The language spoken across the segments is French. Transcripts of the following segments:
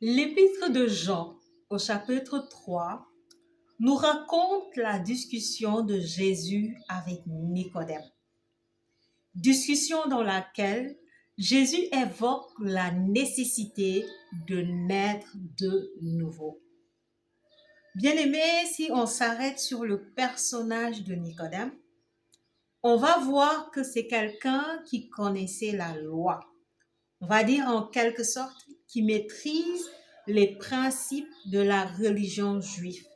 L'épître de Jean, au chapitre 3, nous raconte la discussion de Jésus avec Nicodème. Discussion dans laquelle Jésus évoque la nécessité de naître de nouveau. Bien-aimés, si on s'arrête sur le personnage de Nicodème, on va voir que c'est quelqu'un qui connaissait la loi. On va dire en quelque sorte qui maîtrise les principes de la religion juive.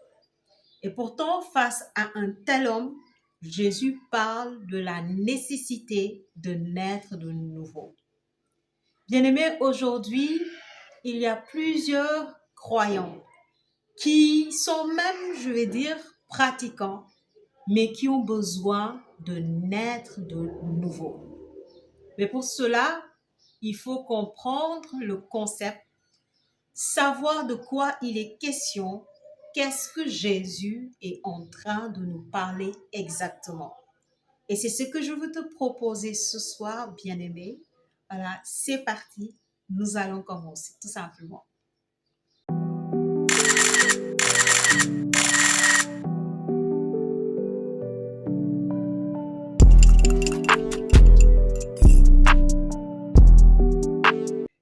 Et pourtant, face à un tel homme, Jésus parle de la nécessité de naître de nouveau. Bien-aimés, aujourd'hui, il y a plusieurs croyants qui sont même, je vais dire, pratiquants, mais qui ont besoin de naître de nouveau. Mais pour cela, il faut comprendre le concept, savoir de quoi il est question, qu'est-ce que Jésus est en train de nous parler exactement. Et c'est ce que je veux te proposer ce soir, bien-aimé. Voilà, c'est parti, nous allons commencer, tout simplement.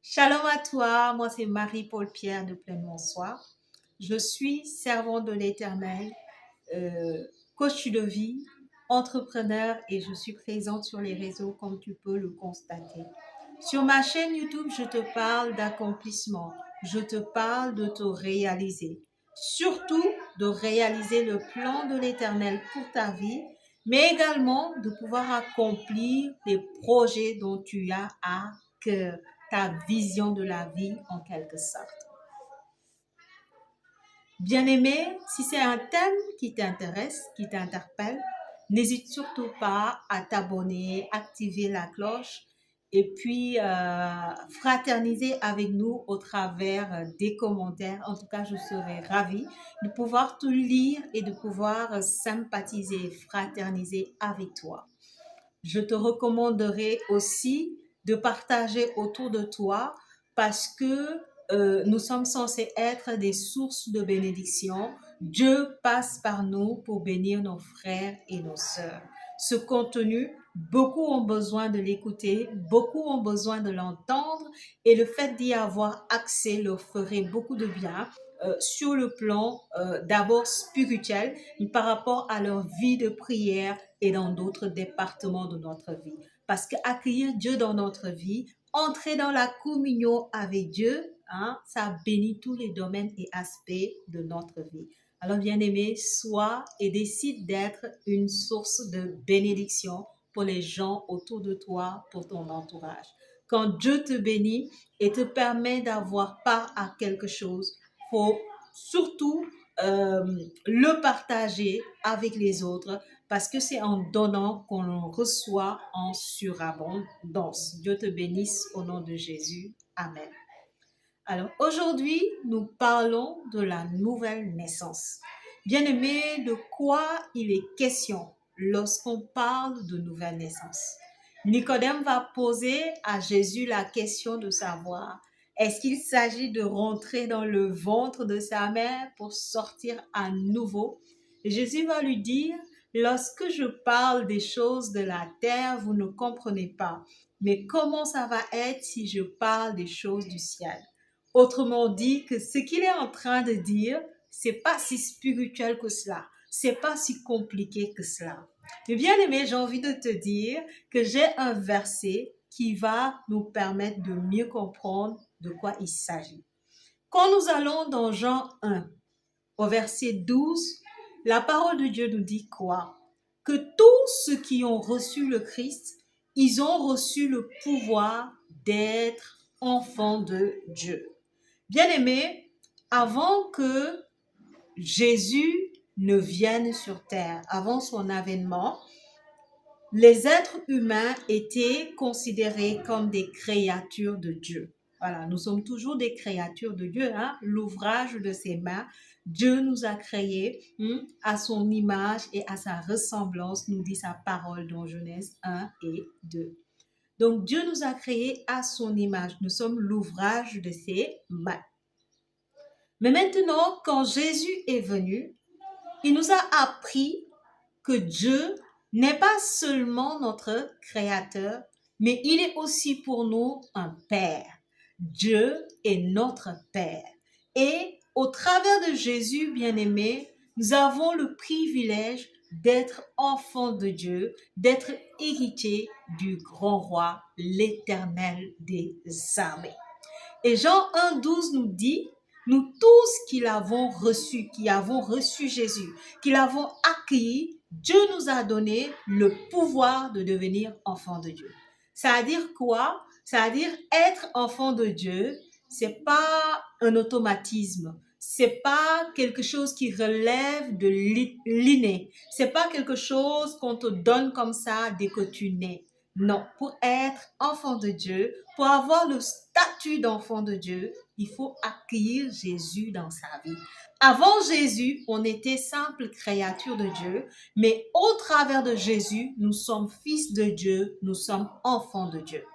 Shalom à toi, moi c'est Marie-Paul Pierre de Pleinement Soir. Je suis servante de l'Éternel, coach de vie, entrepreneur et je suis présente sur les réseaux comme tu peux le constater. Sur ma chaîne YouTube, je te parle d'accomplissement, je te parle de te réaliser, surtout de réaliser le plan de l'Éternel pour ta vie, mais également de pouvoir accomplir les projets dont tu as à cœur, ta vision de la vie en quelque sorte. Bien-aimé, si c'est un thème qui t'intéresse, qui t'interpelle, n'hésite surtout pas à t'abonner, activer la cloche et puis fraterniser avec nous au travers des commentaires. En tout cas, je serai ravie de pouvoir te lire et de pouvoir sympathiser, fraterniser avec toi. Je te recommanderai aussi de partager autour de toi parce que nous sommes censés être des sources de bénédiction. Dieu passe par nous pour bénir nos frères et nos sœurs. Ce contenu, beaucoup ont besoin de l'écouter, beaucoup ont besoin de l'entendre et le fait d'y avoir accès leur ferait beaucoup de bien sur le plan d'abord spirituel, mais par rapport à leur vie de prière et dans d'autres départements de notre vie. Parce qu'accueillir Dieu dans notre vie, entrer dans la communion avec Dieu, ça bénit tous les domaines et aspects de notre vie. Alors, bien-aimé, sois et décide d'être une source de bénédiction pour les gens autour de toi, pour ton entourage. Quand Dieu te bénit et te permet d'avoir part à quelque chose, il faut surtout le partager avec les autres parce que c'est en donnant qu'on reçoit en surabondance. Dieu te bénisse au nom de Jésus. Amen. Alors aujourd'hui, nous parlons de la nouvelle naissance. Bien-aimé, de quoi il est question lorsqu'on parle de nouvelle naissance? Nicodème va poser à Jésus la question de savoir, est-ce qu'il s'agit de rentrer dans le ventre de sa mère pour sortir à nouveau? Et Jésus va lui dire, lorsque je parle des choses de la terre, vous ne comprenez pas. Mais comment ça va être si je parle des choses du ciel? Autrement dit, que ce qu'il est en train de dire, c'est pas si spirituel que cela. C'est pas si compliqué que cela. Mais bien aimé, j'ai envie de te dire que j'ai un verset qui va nous permettre de mieux comprendre de quoi il s'agit. Quand nous allons dans Jean 1, au verset 12, la parole de Dieu nous dit quoi? Que tous ceux qui ont reçu le Christ, ils ont reçu le pouvoir d'être enfants de Dieu. Bien-aimés, avant que Jésus ne vienne sur terre, avant son avènement, les êtres humains étaient considérés comme des créatures de Dieu. Voilà, nous sommes toujours des créatures de Dieu, l'ouvrage de ses mains. Dieu nous a créés à son image et à sa ressemblance, nous dit sa parole dans Genèse 1 et 2. Donc Dieu nous a créés à son image. Nous sommes l'ouvrage de ses mains. Mais maintenant, quand Jésus est venu, il nous a appris que Dieu n'est pas seulement notre créateur, mais il est aussi pour nous un Père. Dieu est notre Père. Et au travers de Jésus, bien-aimé, nous avons le privilège d'être enfants de Dieu, d'être héritiers du grand roi, l'Éternel des armées. Et Jean 1,12 nous dit, nous tous qui avons reçu Jésus, qui l'avons accueilli, Dieu nous a donné le pouvoir de devenir enfants de Dieu. Ça veut dire quoi? Ça veut dire être enfant de Dieu, c'est pas un automatisme. C'est pas quelque chose qui relève de l'inné. C'est pas quelque chose qu'on te donne comme ça dès que tu nais. Non, pour être enfant de Dieu, pour avoir le statut d'enfant de Dieu, il faut accueillir Jésus dans sa vie. Avant Jésus, on était simple créature de Dieu, mais au travers de Jésus, nous sommes fils de Dieu, nous sommes enfants de Dieu.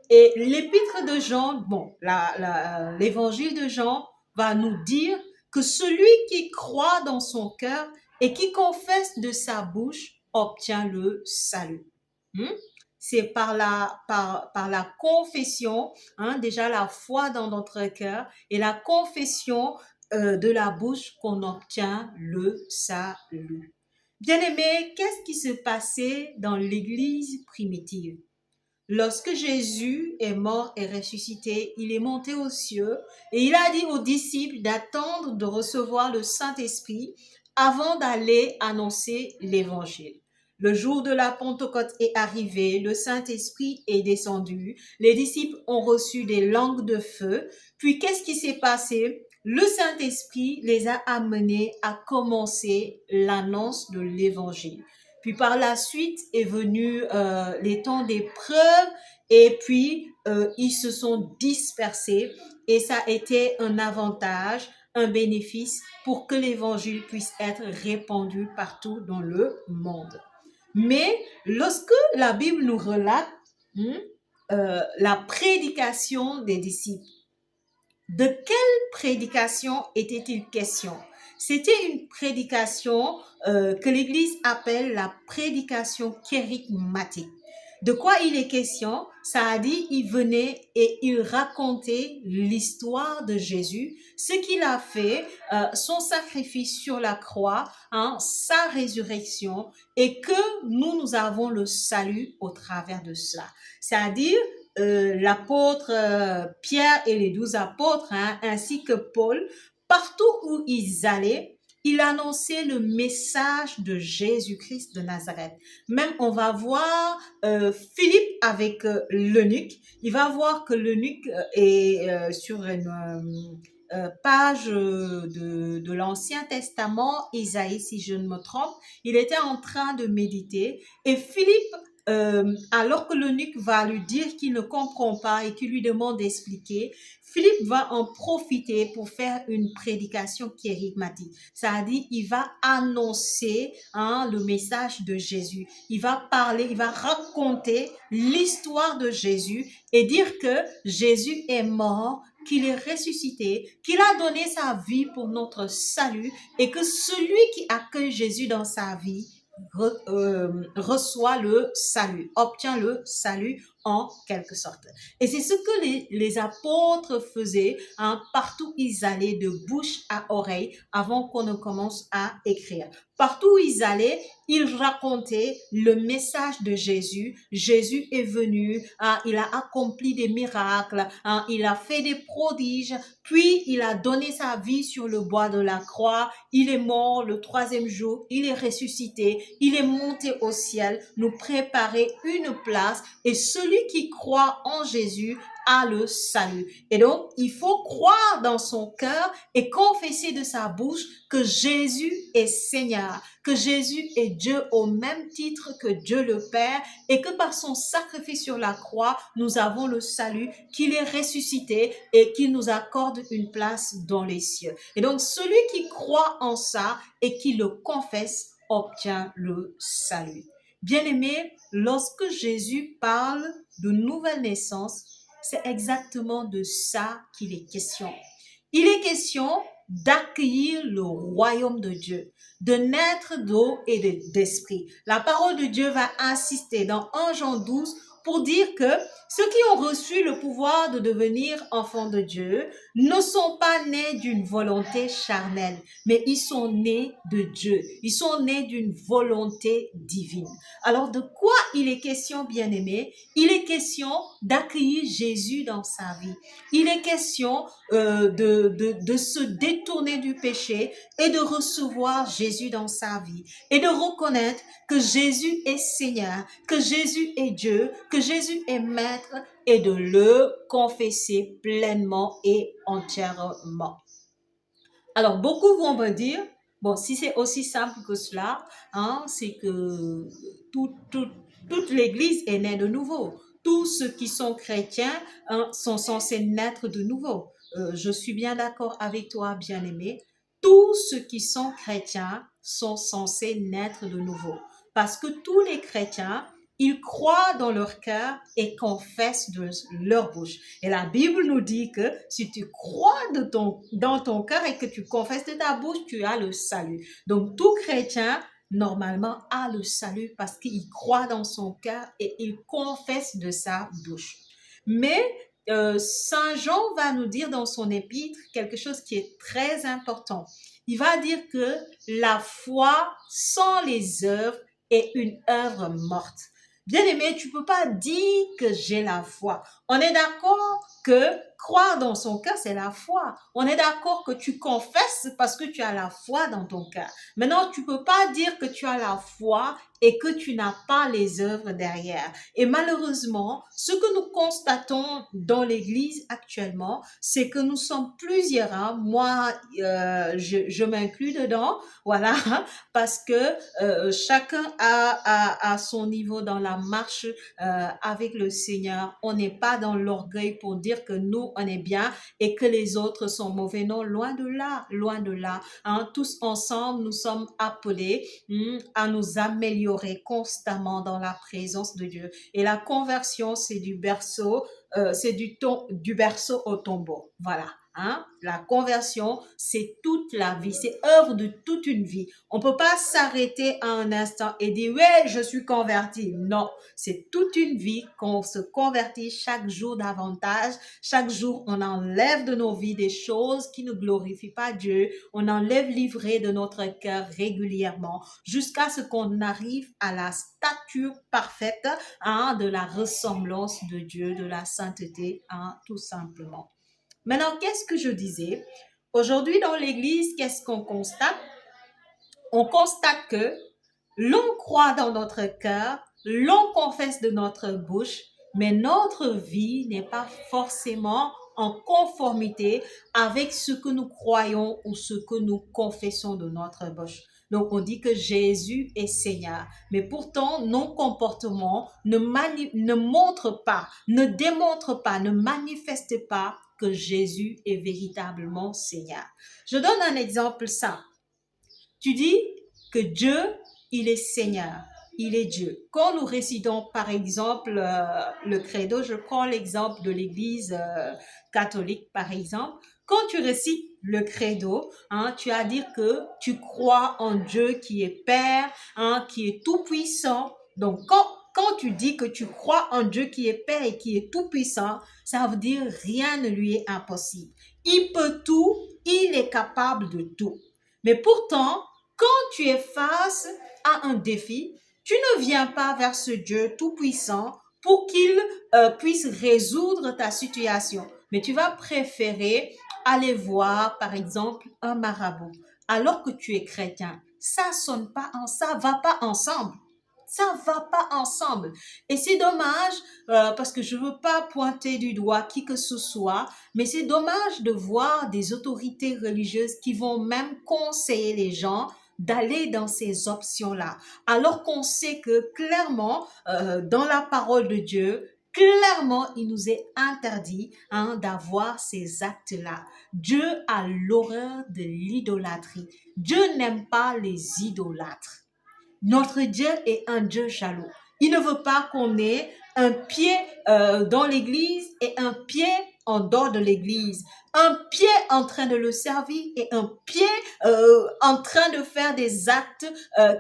Et l'épître de Jean, l'évangile de Jean va nous dire que celui qui croit dans son cœur et qui confesse de sa bouche obtient le salut. C'est par la confession, déjà la foi dans notre cœur et la confession de la bouche qu'on obtient le salut. Bien-aimés, qu'est-ce qui se passait dans l'Église primitive? Lorsque Jésus est mort et ressuscité, il est monté aux cieux et il a dit aux disciples d'attendre de recevoir le Saint-Esprit avant d'aller annoncer l'Évangile. Le jour de la Pentecôte est arrivé, le Saint-Esprit est descendu, les disciples ont reçu des langues de feu. Puis qu'est-ce qui s'est passé? Le Saint-Esprit les a amenés à commencer l'annonce de l'Évangile. Puis par la suite est venu les temps d'épreuve et puis ils se sont dispersés et ça a été un avantage, un bénéfice pour que l'évangile puisse être répandu partout dans le monde. Mais lorsque la Bible nous relate la prédication des disciples, de quelle prédication était-il question? C'était une prédication que l'Église appelle la prédication kérigmatique. De quoi il est question? Ça a dit, il venait et il racontait l'histoire de Jésus, ce qu'il a fait, son sacrifice sur la croix, sa résurrection, et que nous avons le salut au travers de cela. C'est-à-dire, l'apôtre Pierre et les 12 apôtres, ainsi que Paul, partout où ils allaient, il annonçait le message de Jésus-Christ de Nazareth. Même on va voir Philippe avec l'eunuque. Il va voir que l'eunuque est sur une page de l'Ancien Testament, Isaïe si je ne me trompe. Il était en train de méditer et Philippe, alors que l'eunuque va lui dire qu'il ne comprend pas et qu'il lui demande d'expliquer, Philippe va en profiter pour faire une prédication kérigmatique. Ça a dit, il va annoncer le message de Jésus. Il va parler, il va raconter l'histoire de Jésus et dire que Jésus est mort, qu'il est ressuscité, qu'il a donné sa vie pour notre salut et que celui qui accueille Jésus dans sa vie reçoit le salut, obtient le salut en quelque sorte. Et c'est ce que les apôtres faisaient partout où ils allaient de bouche à oreille avant qu'on ne commence à écrire. Partout où ils allaient, ils racontaient le message de Jésus. Jésus est venu, il a accompli des miracles, il a fait des prodiges, puis il a donné sa vie sur le bois de la croix, il est mort le 3e jour, il est ressuscité, il est monté au ciel, nous préparer une place et celui qui croit en Jésus a le salut. Et donc, il faut croire dans son cœur et confesser de sa bouche que Jésus est Seigneur, que Jésus est Dieu au même titre que Dieu le Père et que par son sacrifice sur la croix, nous avons le salut, qu'il est ressuscité et qu'il nous accorde une place dans les cieux. Et donc, celui qui croit en ça et qui le confesse obtient le salut. Bien-aimés, lorsque Jésus parle de nouvelle naissance, c'est exactement de ça qu'il est question. Il est question d'accueillir le royaume de Dieu, de naître d'eau et d'esprit. La parole de Dieu va insister dans 1 Jean 12 pour dire que ceux qui ont reçu le pouvoir de devenir enfants de Dieu ne sont pas nés d'une volonté charnelle, mais ils sont nés de Dieu. Ils sont nés d'une volonté divine. Alors, de quoi il est question, bien-aimé? Il est question d'accueillir Jésus dans sa vie. Il est question de se détourner du péché et de recevoir Jésus dans sa vie et de reconnaître que Jésus est Seigneur, que Jésus est Dieu, que Jésus est Maître et de le confesser pleinement et entièrement. Alors, beaucoup vont me dire, bon, si c'est aussi simple que cela, hein, c'est que toute l'Église est née de nouveau. Tous ceux qui sont chrétiens sont censés naître de nouveau. Je suis bien d'accord avec toi, bien-aimé. Tous ceux qui sont chrétiens sont censés naître de nouveau. Parce que tous les chrétiens, ils croient dans leur cœur et confessent de leur bouche. Et la Bible nous dit que si tu crois dans ton cœur et que tu confesses de ta bouche, tu as le salut. Donc tout chrétien, normalement, a le salut parce qu'il croit dans son cœur et il confesse de sa bouche. Mais Saint Jean va nous dire dans son épître quelque chose qui est très important. Il va dire que la foi sans les œuvres est une œuvre morte. Bien-aimé, tu ne peux pas dire que j'ai la foi. On est d'accord que croire dans son cœur, c'est la foi. On est d'accord que tu confesses parce que tu as la foi dans ton cœur. Maintenant, tu ne peux pas dire que tu as la foi et que tu n'as pas les œuvres derrière. Et malheureusement, ce que nous constatons dans l'Église actuellement, c'est que nous sommes plusieurs. Hein. Moi, je m'inclus dedans, voilà, parce que chacun a son niveau dans la marche avec le Seigneur. On n'est pas dans l'orgueil pour dire que nous, on est bien et que les autres sont mauvais. Non, loin de là, loin de là. Hein. Tous ensemble, nous sommes appelés à nous améliorer constamment dans la présence de Dieu. Et la conversion, c'est du berceau, c'est du berceau au tombeau. Voilà. Hein? La conversion, c'est toute la vie, c'est œuvre de toute une vie. On ne peut pas s'arrêter à un instant et dire, ouais, je suis converti. Non, c'est toute une vie qu'on se convertit chaque jour davantage. Chaque jour, on enlève de nos vies des choses qui ne glorifient pas Dieu. On enlève l'ivrée de notre cœur régulièrement jusqu'à ce qu'on arrive à la stature parfaite hein, de la ressemblance de Dieu, de la sainteté, hein, tout simplement. Maintenant, qu'est-ce que je disais? Aujourd'hui, dans l'Église, qu'est-ce qu'on constate? On constate que l'on croit dans notre cœur, l'on confesse de notre bouche, mais notre vie n'est pas forcément en conformité avec ce que nous croyons ou ce que nous confessons de notre bouche. Donc, on dit que Jésus est Seigneur, mais pourtant, nos comportements ne montrent pas, ne démontrent pas, ne manifestent pas que Jésus est véritablement Seigneur. Je donne un exemple simple. Tu dis que Dieu, il est Seigneur, il est Dieu. Quand nous récitons par exemple le credo, je prends l'exemple de l'Église catholique par exemple, quand tu récites le credo, hein, tu as à dire que tu crois en Dieu qui est Père, hein, qui est tout-puissant. Donc quand tu dis que tu crois en Dieu qui est Père et qui est tout-puissant, ça veut dire rien ne lui est impossible. Il peut tout, il est capable de tout. Mais pourtant, quand tu es face à un défi, tu ne viens pas vers ce Dieu tout-puissant pour qu'il puisse résoudre ta situation. Mais tu vas préférer aller voir, par exemple, un marabout, alors que tu es chrétien. Ça sonne pas, ça va pas ensemble. Ça va pas ensemble. Et c'est dommage, parce que je veux pas pointer du doigt qui que ce soit, mais c'est dommage de voir des autorités religieuses qui vont même conseiller les gens d'aller dans ces options-là. Alors qu'on sait que clairement, dans la parole de Dieu, clairement, il nous est interdit hein, d'avoir ces actes-là. Dieu a l'horreur de l'idolâtrie. Dieu n'aime pas les idolâtres. Notre Dieu est un Dieu jaloux. Il ne veut pas qu'on ait un pied dans l'église et un pied en dehors de l'église, un pied en train de le servir et un pied en train de faire des actes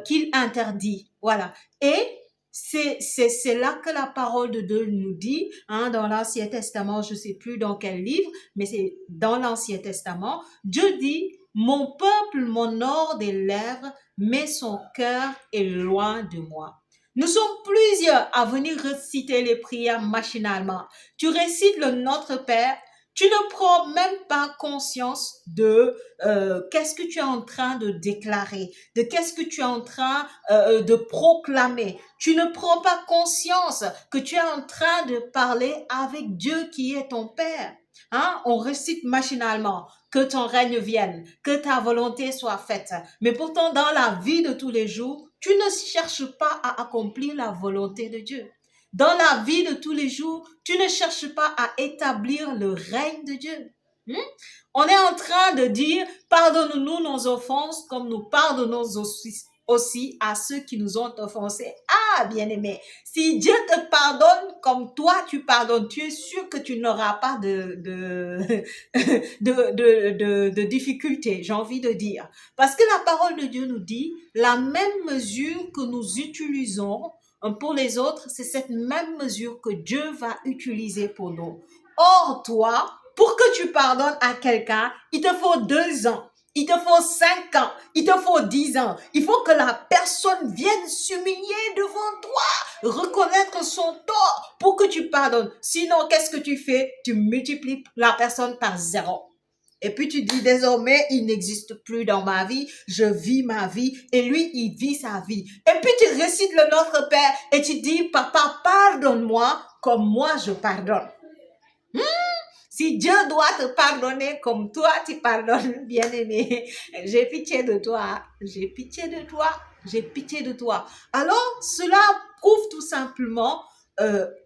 qu'il interdit. Voilà. Et c'est là que la parole de Dieu nous dit, hein, dans l'Ancien Testament, je ne sais plus dans quel livre, mais c'est dans l'Ancien Testament, Dieu dit, mon peuple m'honore des lèvres, mais son cœur est loin de moi. Nous sommes plusieurs à venir réciter les prières machinalement. Tu récites le Notre Père, tu ne prends même pas conscience de qu'est-ce que tu es en train de déclarer, de qu'est-ce que tu es en train de proclamer. Tu ne prends pas conscience que tu es en train de parler avec Dieu qui est ton Père. Hein? On récite machinalement que ton règne vienne, que ta volonté soit faite. Mais pourtant, dans la vie de tous les jours, tu ne cherches pas à accomplir la volonté de Dieu. Dans la vie de tous les jours, tu ne cherches pas à établir le règne de Dieu. On est en train de dire, pardonne-nous nos offenses comme nous pardonnons aussi à ceux qui nous ont offensés. Ah, bien-aimé, si Dieu te pardonne comme toi tu pardonnes, tu es sûr que tu n'auras pas de difficultés, j'ai envie de dire. Parce que la parole de Dieu nous dit, la même mesure que nous utilisons pour les autres, c'est cette même mesure que Dieu va utiliser pour nous. Or, toi, pour que tu pardonnes à quelqu'un, il te faut 2 ans. Il te faut 5 ans, il te faut 10 ans. Il faut que la personne vienne s'humilier devant toi, reconnaître son tort pour que tu pardonnes. Sinon, qu'est-ce que tu fais? Tu multiplies la personne par 0. Et puis tu dis désormais, il n'existe plus dans ma vie, je vis ma vie et lui, il vit sa vie. Et puis tu récites le Notre Père et tu dis, papa, pardonne-moi comme moi je pardonne. Si Dieu doit te pardonner comme toi, tu pardonnes, bien-aimé, j'ai pitié de toi, j'ai pitié de toi, j'ai pitié de toi. Alors, cela prouve tout simplement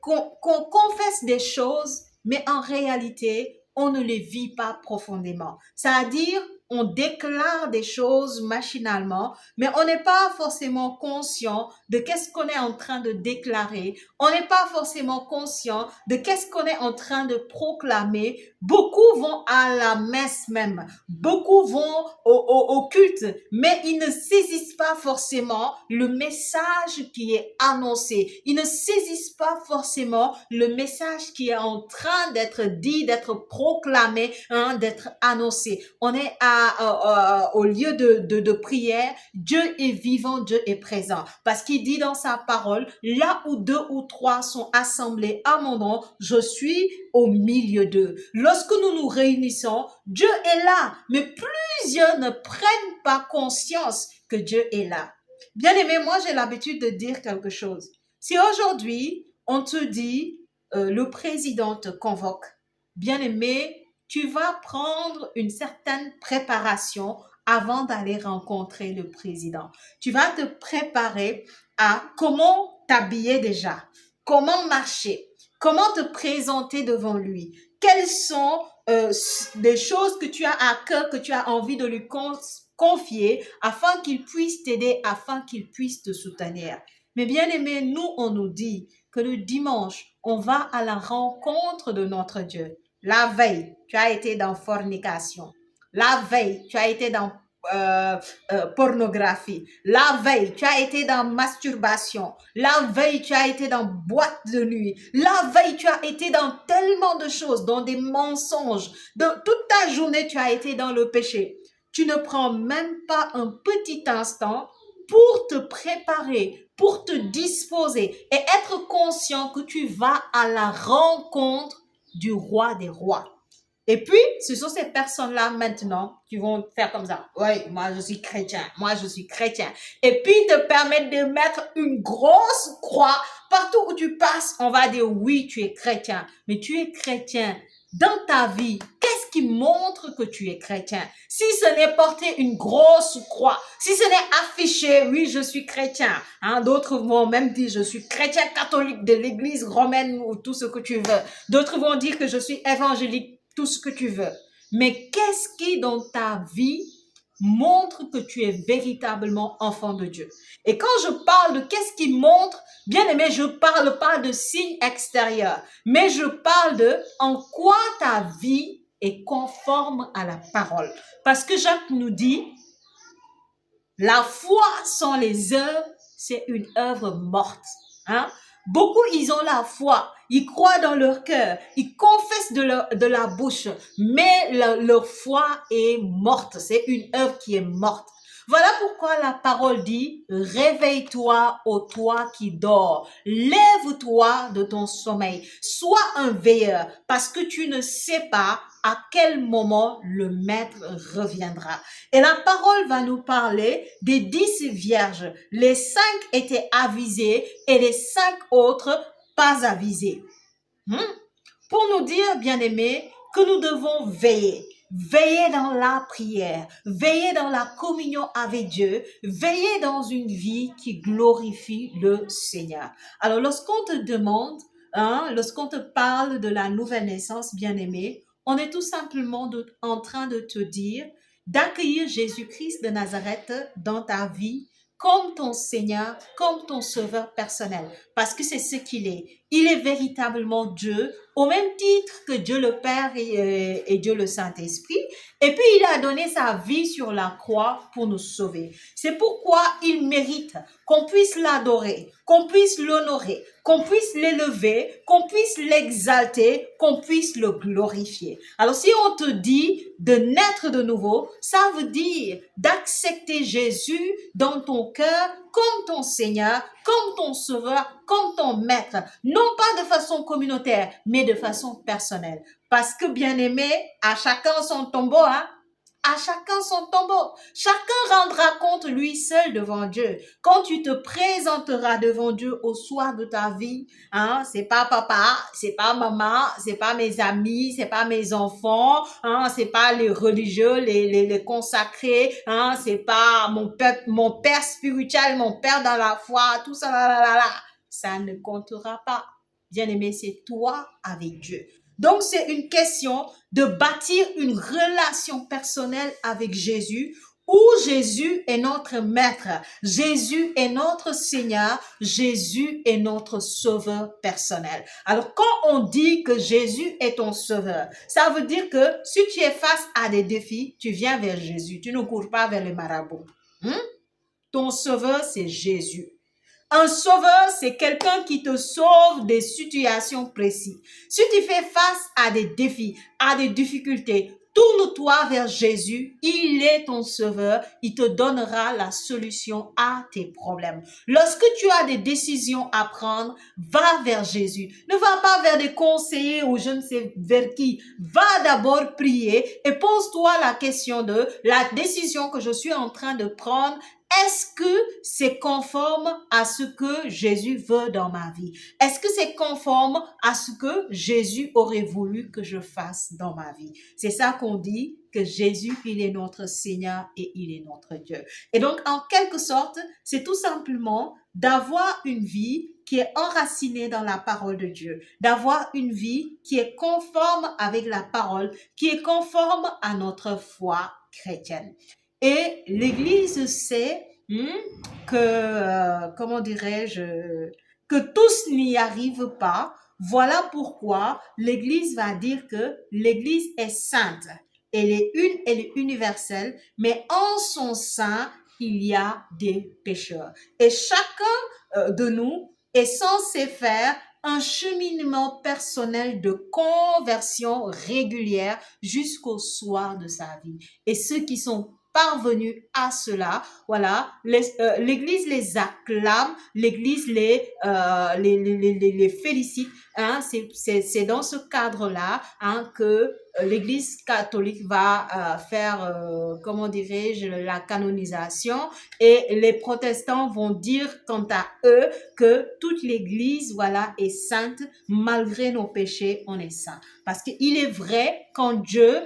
qu'on confesse des choses, mais en réalité, on ne les vit pas profondément. C'est-à-dire, on déclare des choses machinalement, mais on n'est pas forcément conscient de qu'est-ce qu'on est en train de déclarer. On n'est pas forcément conscient de qu'est-ce qu'on est en train de proclamer. Beaucoup vont à la messe même, beaucoup vont au culte, mais ils ne saisissent pas forcément le message qui est annoncé. Ils ne saisissent pas forcément le message qui est en train d'être dit, d'être proclamé, hein, d'être annoncé. On est au lieu de prière, Dieu est vivant, Dieu est présent. Parce qu'il dit dans sa parole, là où 2 ou 3 sont assemblés à mon nom, je suis au milieu d'eux. Lorsque nous nous réunissons, Dieu est là, mais plusieurs ne prennent pas conscience que Dieu est là. Bien aimé, moi j'ai l'habitude de dire quelque chose. Si aujourd'hui on te dit, le président te convoque, bien aimé, tu vas prendre une certaine préparation avant d'aller rencontrer le président. Tu vas te préparer à comment t'habiller déjà, comment marcher, comment te présenter devant lui, quelles sont des choses que tu as à cœur, que tu as envie de lui confier afin qu'il puisse t'aider, afin qu'il puisse te soutenir. Mais bien aimé, nous, on nous dit que le dimanche, on va à la rencontre de notre Dieu. La veille, tu as été dans fornication. La veille, tu as été dans pornographie. La veille, tu as été dans masturbation. La veille, tu as été dans boîte de nuit. La veille, tu as été dans tellement de choses, dans des mensonges. Toute ta journée, tu as été dans le péché. Tu ne prends même pas un petit instant pour te préparer, pour te disposer et être conscient que tu vas à la rencontre du roi des rois. Et puis, ce sont ces personnes-là maintenant qui vont faire comme ça. Oui, moi je suis chrétien, moi je suis chrétien. Et puis, te permettre de mettre une grosse croix partout où tu passes. On va dire oui, tu es chrétien, mais tu es chrétien dans ta vie. Qu'est-ce qui montre que tu es chrétien? Si ce n'est porter une grosse croix, si ce n'est afficher, oui, je suis chrétien. Hein, d'autres vont même dire, je suis chrétien catholique de l'église romaine ou tout ce que tu veux. D'autres vont dire que je suis évangélique, tout ce que tu veux. Mais qu'est-ce qui dans ta vie montre que tu es véritablement enfant de Dieu. Et quand je parle de qu'est-ce qui montre, bien aimé, je parle pas de signes extérieurs, mais je parle de en quoi ta vie est conforme à la parole. Parce que Jacques nous dit, la foi sans les œuvres, c'est une œuvre morte. Hein? Beaucoup, ils ont la foi, ils croient dans leur cœur, ils confessent de la bouche, mais leur foi est morte. C'est une œuvre qui est morte. Voilà pourquoi la parole dit, réveille-toi, ô toi qui dors, lève-toi de ton sommeil, sois un veilleur, parce que tu ne sais pas à quel moment le maître reviendra. Et la parole va nous parler des 10 vierges. Les 5 étaient avisées et les 5 autres pas avisées. Pour nous dire, bien-aimés, que nous devons veiller. Veiller dans la prière, veiller dans la communion avec Dieu, veiller dans une vie qui glorifie le Seigneur. Alors, lorsqu'on te demande, lorsqu'on te parle de la nouvelle naissance, bien-aimé, on est tout simplement en train de te dire d'accueillir Jésus-Christ de Nazareth dans ta vie comme ton Seigneur, comme ton Sauveur personnel, parce que c'est ce qu'il est. Il est véritablement Dieu, au même titre que Dieu le Père et Dieu le Saint-Esprit. Et puis, il a donné sa vie sur la croix pour nous sauver. C'est pourquoi il mérite qu'on puisse l'adorer, qu'on puisse l'honorer, qu'on puisse l'élever, qu'on puisse l'exalter, qu'on puisse le glorifier. Alors, si on te dit de naître de nouveau, ça veut dire d'accepter Jésus dans ton cœur comme ton Seigneur, comme ton Sauveur, comme ton Maître. Non pas de façon communautaire, mais de façon personnelle. Parce que, bien aimé, à chacun son tombeau, hein? À chacun son tombeau. Chacun rendra compte lui seul devant Dieu. Quand tu te présenteras devant Dieu au soir de ta vie, hein, c'est pas papa, c'est pas maman, c'est pas mes amis, c'est pas mes enfants, hein, c'est pas les religieux, les consacrés, hein, c'est pas mon père spirituel, mon père dans la foi, tout ça, là, là, là, là. Ça ne comptera pas. Bien-aimé, c'est toi avec Dieu. Donc, c'est une question de bâtir une relation personnelle avec Jésus où Jésus est notre maître, Jésus est notre Seigneur, Jésus est notre sauveur personnel. Alors, quand on dit que Jésus est ton sauveur, ça veut dire que si tu es face à des défis, tu viens vers Jésus, tu ne cours pas vers les marabouts. Ton sauveur, c'est Jésus. Un sauveur, c'est quelqu'un qui te sauve des situations précises. Si tu fais face à des défis, à des difficultés, tourne-toi vers Jésus. Il est ton sauveur. Il te donnera la solution à tes problèmes. Lorsque tu as des décisions à prendre, va vers Jésus. Ne va pas vers des conseillers ou je ne sais vers qui. Va d'abord prier et pose-toi la question de la décision que je suis en train de prendre. Est-ce que c'est conforme à ce que Jésus veut dans ma vie? Est-ce que c'est conforme à ce que Jésus aurait voulu que je fasse dans ma vie? C'est ça qu'on dit, que Jésus, il est notre Seigneur et il est notre Dieu. Et donc, en quelque sorte, c'est tout simplement d'avoir une vie qui est enracinée dans la parole de Dieu, d'avoir une vie qui est conforme avec la parole, qui est conforme à notre foi chrétienne. Et l'Église sait comment dirais-je, que tous n'y arrivent pas. Voilà pourquoi l'Église va dire que l'Église est sainte. Elle est une, elle est universelle, mais en son sein, il y a des pécheurs. Et chacun de nous est censé faire un cheminement personnel de conversion régulière jusqu'au soir de sa vie. Et ceux qui sont parvenus à cela, voilà, l'Église les acclame, l'Église les félicite. Hein, c'est dans ce cadre-là que l'Église catholique va faire, comment dirais-je, la canonisation, et les protestants vont dire quant à eux que toute l'Église, voilà, est sainte, malgré nos péchés, on est saint. Parce qu'il est vrai qu'en Dieu,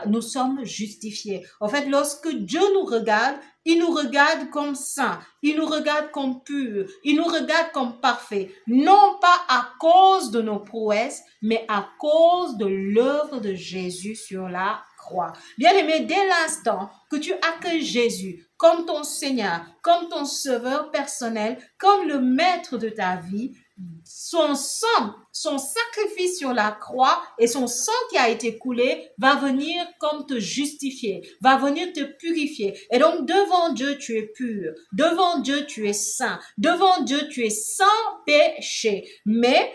nous sommes justifiés. En fait, lorsque Dieu nous regarde, il nous regarde comme saints, il nous regarde comme purs, il nous regarde comme parfaits, non pas à cause de nos prouesses, mais à cause de l'œuvre de Jésus sur la croix. Bien-aimé, dès l'instant que tu accueilles Jésus comme ton Seigneur, comme ton Sauveur personnel, comme le Maître de ta vie, son sang, son sacrifice sur la croix et son sang qui a été coulé va venir comme te justifier, va venir te purifier. Et donc, devant Dieu, tu es pur. Devant Dieu, tu es saint. Devant Dieu, tu es sans péché. Mais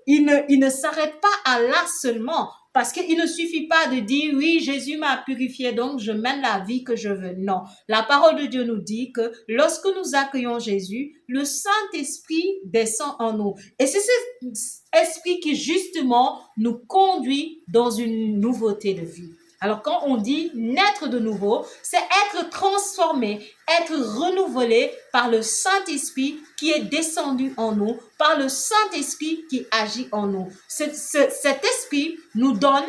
il ne s'arrête pas à là seulement. Parce qu'il ne suffit pas de dire, oui, Jésus m'a purifié, donc je mène la vie que je veux. Non, la parole de Dieu nous dit que lorsque nous accueillons Jésus, le Saint-Esprit descend en nous. Et c'est cet esprit qui, justement, nous conduit dans une nouveauté de vie. Alors, quand on dit naître de nouveau, c'est être transformé, être renouvelé par le Saint-Esprit qui est descendu en nous, par le Saint-Esprit qui agit en nous. Cet esprit nous donne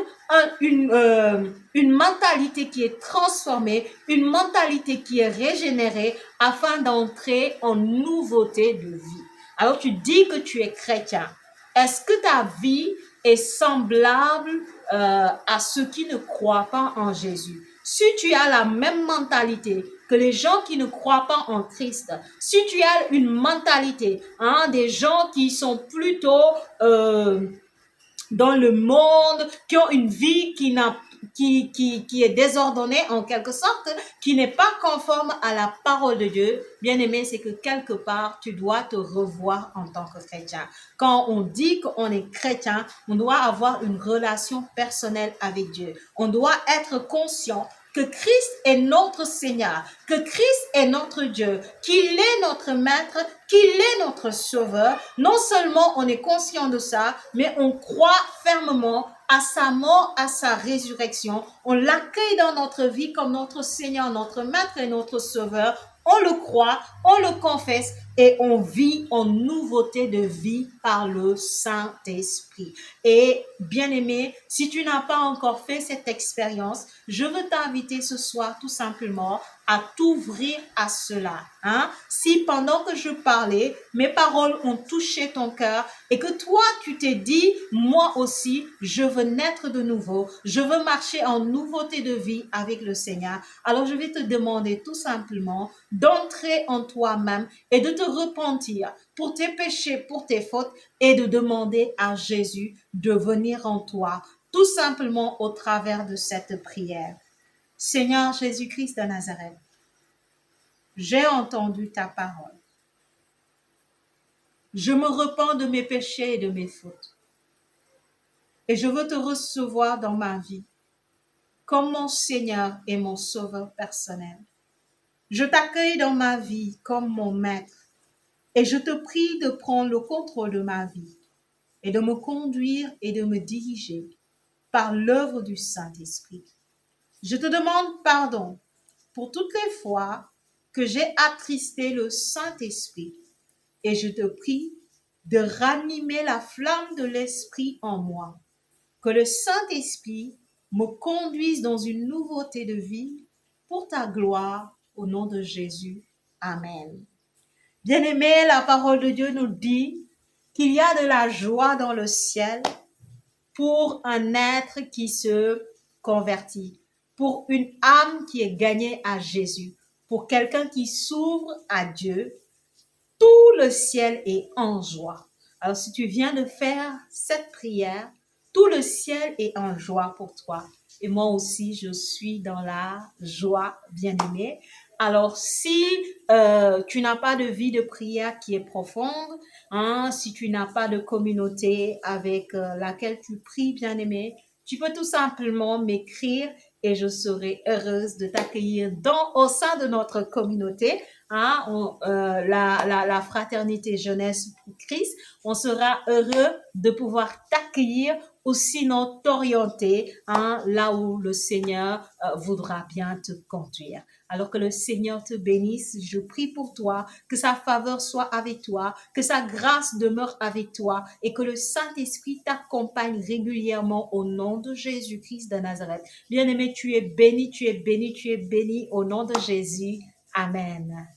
une mentalité qui est transformée, une mentalité qui est régénérée afin d'entrer en nouveauté de vie. Alors, tu dis que tu es chrétien. Est-ce que ta vie est semblable à ceux qui ne croient pas en Jésus? Si tu as la même mentalité que les gens qui ne croient pas en Christ, si tu as une mentalité, des gens qui sont plutôt dans le monde, qui ont une vie qui est désordonnée en quelque sorte, qui n'est pas conforme à la parole de Dieu, bien aimé, c'est que quelque part, tu dois te revoir en tant que chrétien. Quand on dit qu'on est chrétien, on doit avoir une relation personnelle avec Dieu. On doit être conscient que Christ est notre Seigneur, que Christ est notre Dieu, qu'il est notre Maître, qu'il est notre Sauveur. Non seulement on est conscient de ça, mais on croit fermement à sa mort, à sa résurrection. On l'accueille dans notre vie comme notre Seigneur, notre Maître et notre Sauveur. On le croit, on le confesse et on vit en nouveauté de vie par le Saint-Esprit. Et bien aimé, si tu n'as pas encore fait cette expérience, je veux t'inviter ce soir tout simplement à t'ouvrir à cela. Si pendant que je parlais, mes paroles ont touché ton cœur et que toi, tu t'es dit, moi aussi, je veux naître de nouveau, je veux marcher en nouveauté de vie avec le Seigneur, alors je vais te demander tout simplement d'entrer en toi-même et de te repentir pour tes péchés, pour tes fautes et de demander à Jésus de venir en toi, tout simplement au travers de cette prière. Seigneur Jésus-Christ de Nazareth, j'ai entendu ta parole. Je me repens de mes péchés et de mes fautes. Et je veux te recevoir dans ma vie comme mon Seigneur et mon Sauveur personnel. Je t'accueille dans ma vie comme mon Maître et je te prie de prendre le contrôle de ma vie et de me conduire et de me diriger par l'œuvre du Saint-Esprit. Je te demande pardon pour toutes les fois que j'ai attristé le Saint-Esprit et je te prie de ranimer la flamme de l'Esprit en moi. Que le Saint-Esprit me conduise dans une nouveauté de vie pour ta gloire au nom de Jésus. Amen. Bien-aimés, la parole de Dieu nous dit qu'il y a de la joie dans le ciel pour un être qui se convertit, pour une âme qui est gagnée à Jésus, pour quelqu'un qui s'ouvre à Dieu. Tout le ciel est en joie. Alors, si tu viens de faire cette prière, tout le ciel est en joie pour toi. Et moi aussi, je suis dans la joie, bien-aimée. Alors, si tu n'as pas de vie de prière qui est profonde, si tu n'as pas de communauté avec laquelle tu pries, bien-aimé, tu peux tout simplement m'écrire et je serai heureuse de t'accueillir au sein de notre communauté. La fraternité jeunesse pour Christ, on sera heureux de pouvoir t'accueillir ou sinon t'orienter là où le Seigneur voudra bien te conduire. Alors que le Seigneur te bénisse, je prie pour toi, que sa faveur soit avec toi, que sa grâce demeure avec toi et que le Saint-Esprit t'accompagne régulièrement au nom de Jésus-Christ de Nazareth. Bien-aimé, tu es béni, tu es béni, tu es béni au nom de Jésus. Amen.